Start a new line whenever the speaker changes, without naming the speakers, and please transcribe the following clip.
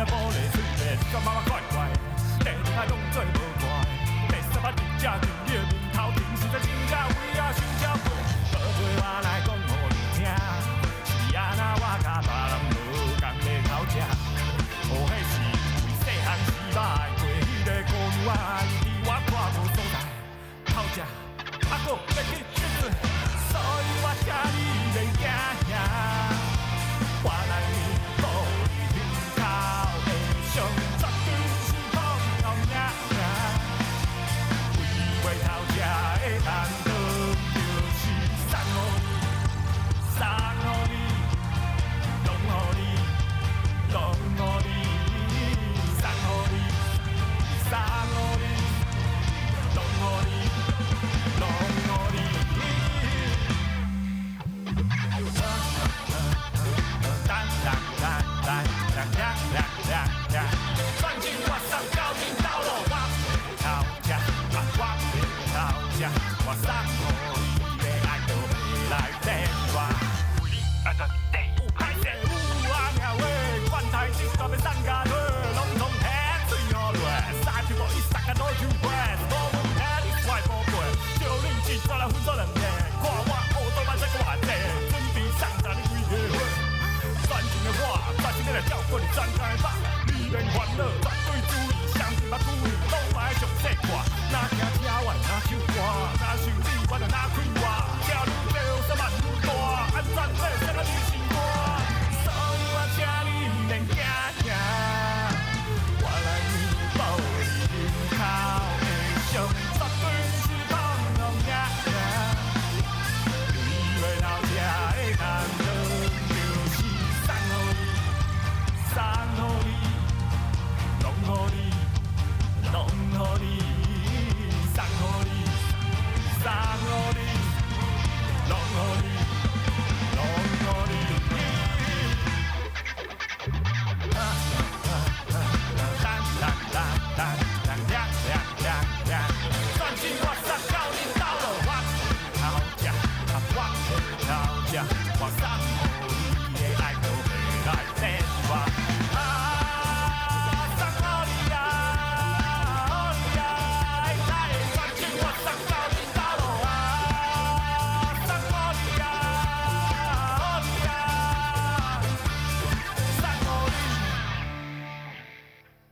来玻璃碎裂，转妈妈怪怪，地顶海拢做无怪，第三摆日才就你面头前，实在真正为啊想超过，宝贝我来讲互你听，是安那我甲别人无共个头吃，哦迄是为细汉时捌过迄个姑娘啊，伊伫我看无所在，头吃啊搁要去决准，所以我请你袂惊遐。我来你玻璃顶头的上，绝对是碰头命命。为袂头吃的蛋糕，就是送予你，送予你，送予你，送予你，送予你，送予你，送予你。反正我送到恁兜路，我袂偷吃，我袂偷吃，我送予你的爱就袂来电话。为你爱到底，歹势有啊命话，管太子绝要送甲落，拢通听水好落，三条无伊三甲落就飞，无问题你坏宝贝，叫恁一撮来分做两个，看我乌多摆再搁偌济，准备送十你几个月。专情的我，专心地来照顾你全家的饱，你免烦恼，绝对注意，相信我鼓励，拢爱上细看，哪惊。